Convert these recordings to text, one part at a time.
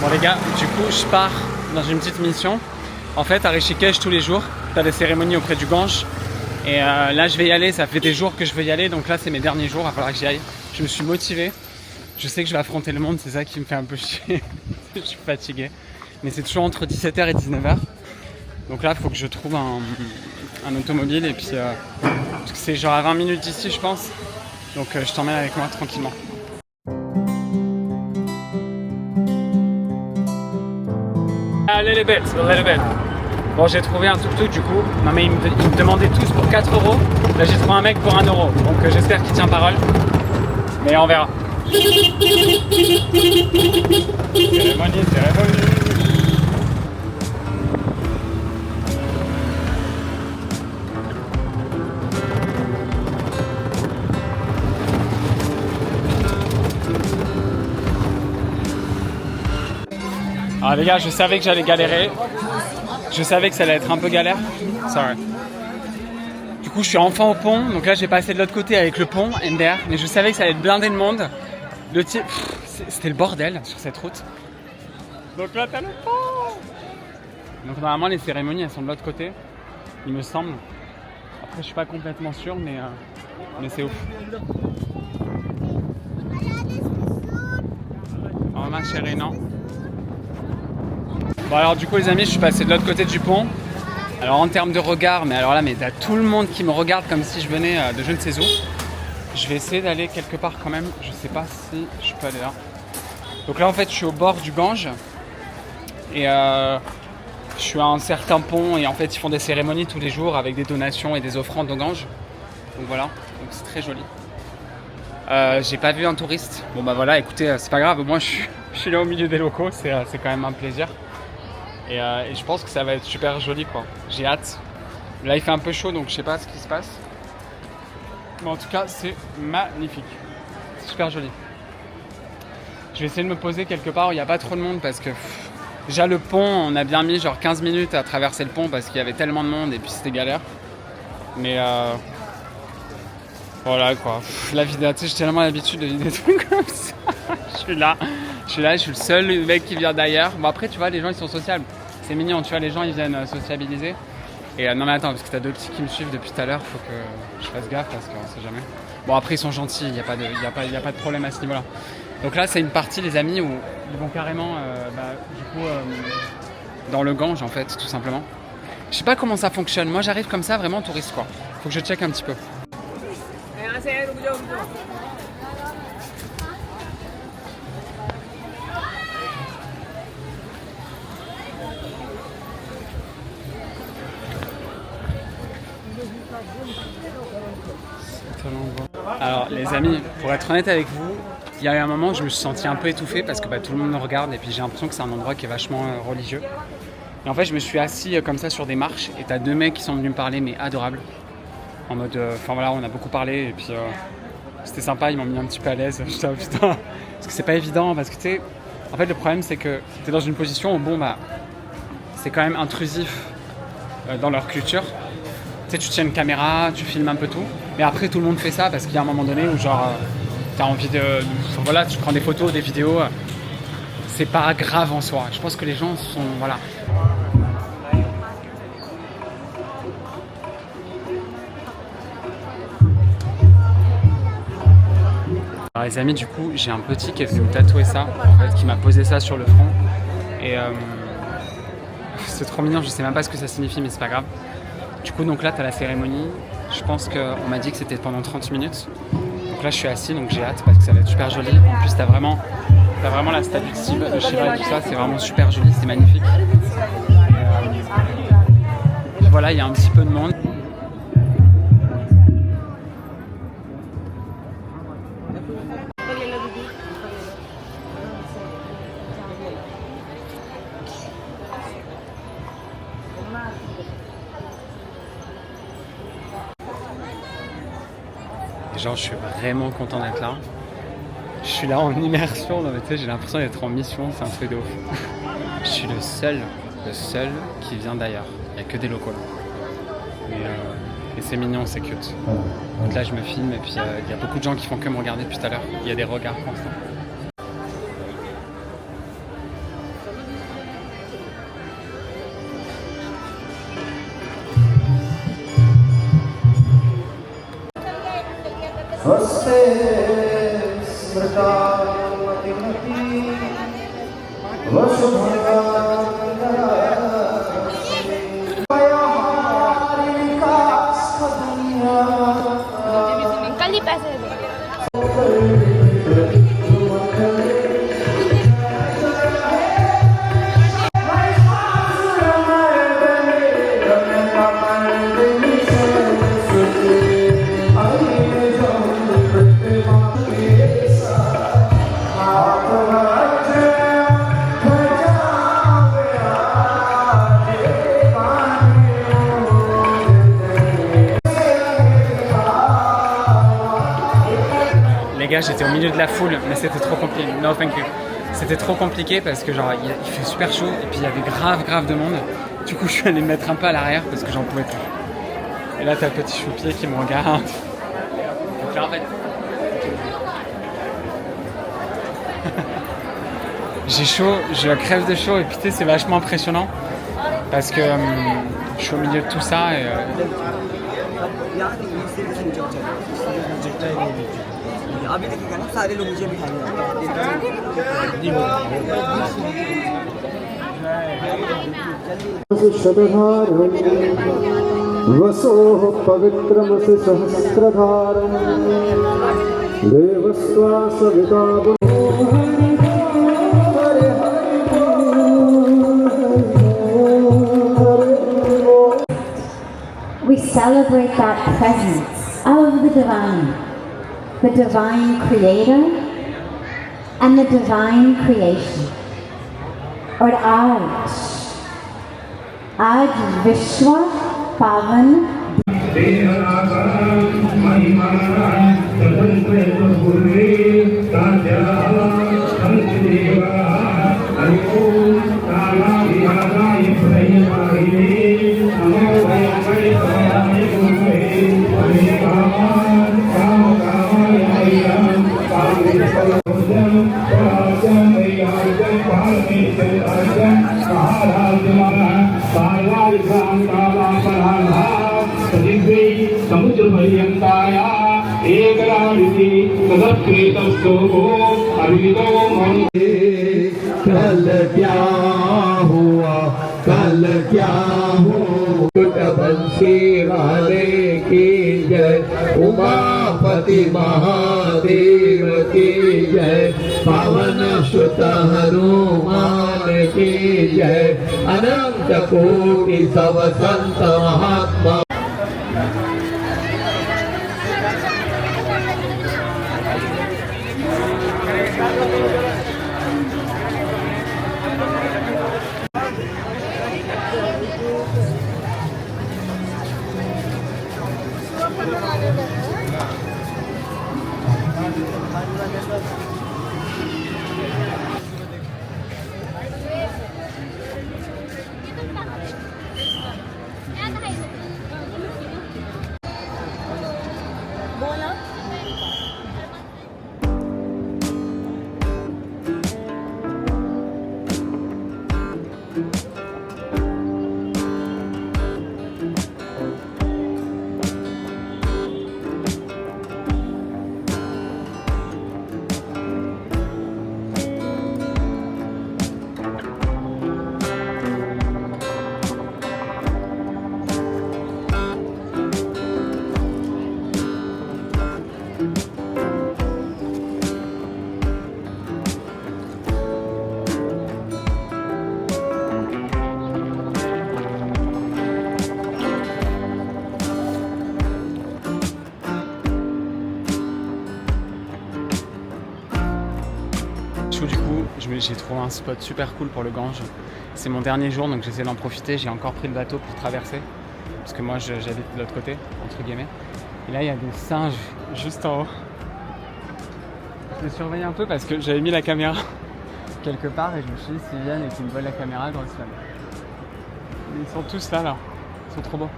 Bon les gars, du coup je pars dans une petite mission. En fait à Rishikesh tous les jours, tu as des cérémonies auprès du Gange. Et là je vais y aller, ça fait des jours que je veux y aller, donc là c'est mes derniers jours, il va falloir que j'y aille. Je me suis motivé, je sais que je vais affronter le monde, c'est ça qui me fait un peu chier. Je suis fatigué. Mais c'est toujours entre 17h et 19h. Donc là il faut que je trouve un automobile et puis c'est genre à 20 minutes d'ici je pense. Donc je t'emmène avec moi tranquillement. A little bit. Bon, j'ai trouvé un tuk-tuk du coup. Non, mais ils me demandaient tous pour 4 €. Là, j'ai trouvé un mec pour 1 €. Donc, j'espère qu'il tient parole. Mais on verra. Cérémonie. Alors les gars, je savais que j'allais galérer. Je savais que ça allait être un peu galère. Sorry. Du coup, je suis enfin au pont. Donc là, j'ai passé de l'autre côté avec le pont, MDR. Mais je savais que ça allait être blindé de monde. Le type, c'était le bordel sur cette route. Donc là, t'as le pont. Donc normalement, les cérémonies, elles sont de l'autre côté. Il me semble. Après, je suis pas complètement sûr, mais c'est ouf. Oh ma chérie, non. Bon alors du coup les amis, je suis passé de l'autre côté du pont. Alors en termes de regard, mais alors là, mais t'as tout le monde qui me regarde comme si je venais de je ne sais où. Je vais essayer d'aller quelque part quand même. Je sais pas si je peux aller là. Donc là en fait je suis au bord du Gange. Et je suis à un certain pont et en fait ils font des cérémonies tous les jours avec des donations et des offrandes au Gange. Donc voilà, donc c'est très joli. J'ai pas vu un touriste. Bon bah voilà, écoutez, c'est pas grave, moi je suis là au milieu des locaux, c'est quand même un plaisir. Et je pense que ça va être super joli quoi. J'ai hâte. Là il fait un peu chaud donc je sais pas ce qui se passe. Mais en tout cas c'est magnifique. C'est super joli. Je vais essayer de me poser quelque part où il n'y a pas trop de monde parce que déjà le pont, on a bien mis genre 15 minutes à traverser le pont parce qu'il y avait tellement de monde et puis c'était galère. Mais voilà quoi. La vidéo, tu sais, j'ai tellement l'habitude de vivre des trucs comme ça. Je suis là, je suis le seul mec qui vient d'ailleurs. Bon après tu vois, les gens ils sont sociables. C'est mignon, tu vois, les gens ils viennent sociabiliser. Et non mais attends, parce que t'as 2 petits qui me suivent depuis tout à l'heure, faut que je fasse gaffe parce qu'on sait jamais. Bon après ils sont gentils, il n'y a pas de problème à ce niveau là. Donc là c'est une partie les amis où ils vont carrément dans le Gange en fait tout simplement. Je sais pas comment ça fonctionne, moi j'arrive comme ça vraiment touriste quoi. Faut que je check un petit peu. Alors les amis, pour être honnête avec vous, il y a eu un moment où je me suis senti un peu étouffé parce que tout le monde me regarde et puis j'ai l'impression que c'est un endroit qui est vachement religieux. Et en fait je me suis assis comme ça sur des marches et t'as 2 mecs qui sont venus me parler mais adorables. En mode, enfin voilà, on a beaucoup parlé et puis c'était sympa, ils m'ont mis un petit peu à l'aise. Putain, parce que c'est pas évident parce que tu sais, en fait le problème c'est que t'es dans une position où bon bah c'est quand même intrusif dans leur culture. Tu sais, tu tiens une caméra, tu filmes un peu tout, mais après tout le monde fait ça parce qu'il y a un moment donné où genre t'as envie voilà, tu prends des photos, des vidéos, c'est pas grave en soi. Je pense que les gens sont, voilà. Alors les amis, du coup, j'ai un petit qui est venu me tatouer ça, en fait, qui m'a posé ça sur le front, et c'est trop mignon, je sais même pas ce que ça signifie, mais c'est pas grave. Du coup, donc là, tu as la cérémonie. Je pense qu'on m'a dit que c'était pendant 30 minutes. Donc là, je suis assis, donc j'ai hâte parce que ça va être super joli. En plus, tu as vraiment la statue de Shiva et tout ça. C'est vraiment super joli, c'est magnifique. Et voilà, il y a un petit peu de monde. Genre, je suis vraiment content d'être là. Je suis là en immersion, non mais tu sais, j'ai l'impression d'être en mission, c'est un truc de ouf. Je suis le seul qui vient d'ailleurs. Il n'y a que des locaux là. Et c'est mignon, c'est cute. Donc là, je me filme et puis il y a beaucoup de gens qui font que me regarder depuis tout à l'heure. Il y a des regards constants. कल ही पैसे दे। Les gars, j'étais au milieu de la foule, mais c'était trop compliqué. No thank you. C'était trop compliqué parce que genre il fait super chaud et puis il y avait grave de monde. Du coup, je suis allé me mettre un peu à l'arrière parce que j'en pouvais plus. Et là, t'as le petit choupier qui me regarde. Donc là, en fait, j'ai chaud, je crève de chaud et puis tu sais, c'est vachement impressionnant parce que je suis au milieu de tout ça et अभी देखिएगा ना सारे लोग मुझे बिठाएंगे वसोः पवित्रमसि सहस्रधारम् देवस्वासविता We celebrate that presence of the divine creator and the divine creation. और आज विश्व पावन समुद्र पर्यंताया एक राविति तदप्रेतस्तोको अभितो कल क्या हुआ कल क्या हो बंसी वाले की जय उमापति महादेव की जय पावन सुत हनुमान की जय अनंत कोटि सब संत महात्मा Du coup, j'ai trouvé un spot super cool pour le Gange. C'est mon dernier jour, donc j'essaie d'en profiter. J'ai encore pris le bateau pour traverser, parce que moi j'habite de l'autre côté, entre guillemets. Et là, il y a des singes juste en haut. Je les surveille un peu parce que j'avais mis la caméra quelque part et je me suis dit, s'ils viennent et qu'ils me volent la caméra, grosse flamme. Ils sont tous là. Ils sont trop beaux.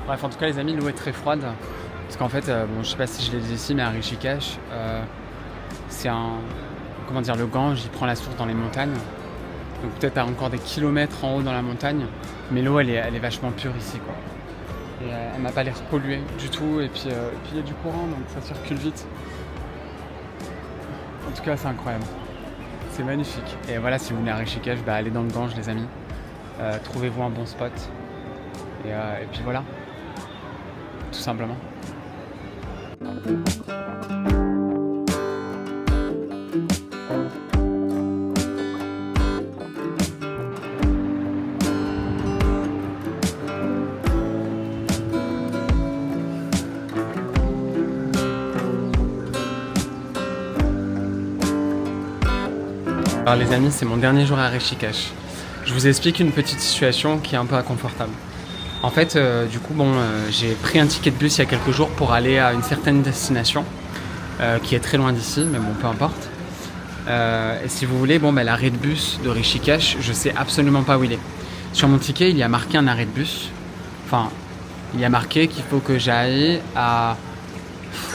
Bref, en tout cas, les amis, l'eau est très froide. Parce qu'en fait, bon, je sais pas si je l'ai dit ici, mais à Rishikesh, c'est un... Comment dire, le Gange, il prend la source dans les montagnes. Donc peut-être à encore des kilomètres en haut dans la montagne. Mais l'eau, elle est vachement pure ici, quoi. Et elle m'a pas l'air polluée du tout. Et puis il y a du courant, donc ça circule vite. En tout cas, c'est incroyable. C'est magnifique. Et voilà, si vous venez à Rishikesh, bah, allez dans le Gange, les amis. Trouvez-vous un bon spot. Et puis voilà. Tout simplement. Alors les amis, c'est mon dernier jour à Rishikesh. Je vous explique une petite situation qui est un peu inconfortable. En fait, du coup, j'ai pris un ticket de bus il y a quelques jours pour aller à une certaine destination qui est très loin d'ici, mais bon, peu importe. Et si vous voulez, l'arrêt de bus de Rishikesh, je sais absolument pas où il est. Sur mon ticket, il y a marqué un arrêt de bus. Enfin, il y a marqué qu'il faut que j'aille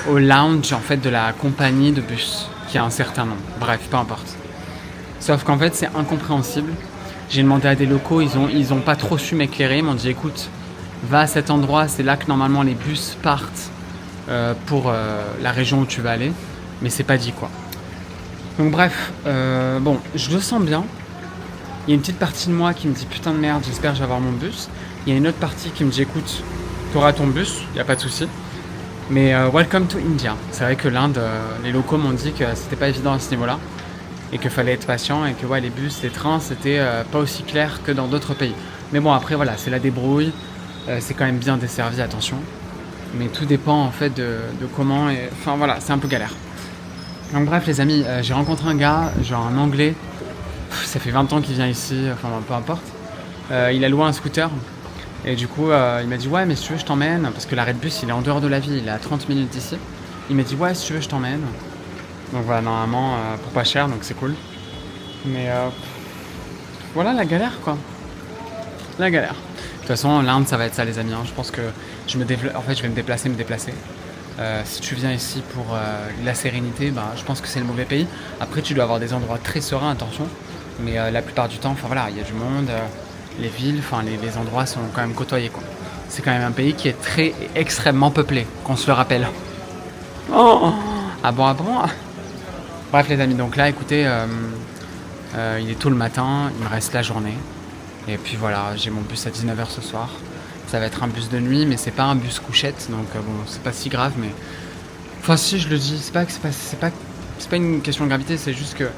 au lounge en fait de la compagnie de bus, qui a un certain nom. Bref, peu importe. Sauf qu'en fait, c'est incompréhensible. J'ai demandé à des locaux, ils ont pas trop su m'éclairer. Ils m'ont dit, écoute, va à cet endroit, c'est là que normalement les bus partent pour la région où tu vas aller. Mais c'est pas dit quoi. Donc bref, je le sens bien. Il y a une petite partie de moi qui me dit, putain de merde, j'espère que je vais avoir mon bus. Il y a une autre partie qui me dit, écoute, tu auras ton bus, il n'y a pas de souci. Mais welcome to India. C'est vrai que l'Inde, les locaux m'ont dit que c'était pas évident à ce niveau-là. Et qu'il fallait être patient et que les bus, les trains, c'était pas aussi clair que dans d'autres pays. Mais bon, après voilà, c'est la débrouille, c'est quand même bien desservi, attention. Mais tout dépend en fait de comment, enfin voilà, c'est un peu galère. Donc bref les amis, j'ai rencontré un gars, genre un anglais, ça fait 20 ans qu'il vient ici, enfin peu importe. Il a loué un scooter et du coup il m'a dit ouais mais si tu veux je t'emmène, parce que l'arrêt de bus il est en dehors de la ville, il est à 30 minutes d'ici. Il m'a dit ouais si tu veux je t'emmène. Donc voilà, normalement, pour pas cher, donc c'est cool. Mais voilà la galère quoi. La galère. De toute façon, l'Inde, ça va être ça les amis. Je pense que je vais me déplacer. Si tu viens ici pour la sérénité, je pense que c'est le mauvais pays. Après, tu dois avoir des endroits très sereins, attention. Mais la plupart du temps, il y a du monde. Les villes, les endroits sont quand même côtoyés quoi. C'est quand même un pays qui est extrêmement peuplé, qu'on se le rappelle. Oh, ah bon. Bref les amis, donc là écoutez, il est tôt le matin, il me reste la journée. Et puis voilà, j'ai mon bus à 19h ce soir. Ça va être un bus de nuit, mais c'est pas un bus couchette, donc c'est pas si grave, mais... Enfin si, je le dis, c'est pas une question de gravité, c'est juste que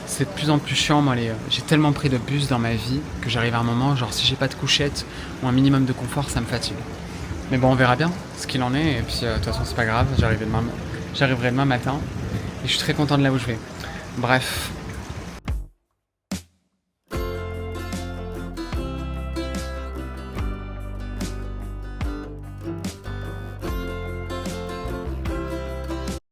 c'est de plus en plus chiant, moi, j'ai tellement pris de bus dans ma vie que j'arrive à un moment, genre si j'ai pas de couchette ou un minimum de confort, ça me fatigue. Mais bon, on verra bien ce qu'il en est, et puis de toute façon c'est pas grave, j'arriverai demain matin. Et je suis très content de là où je vais. Bref,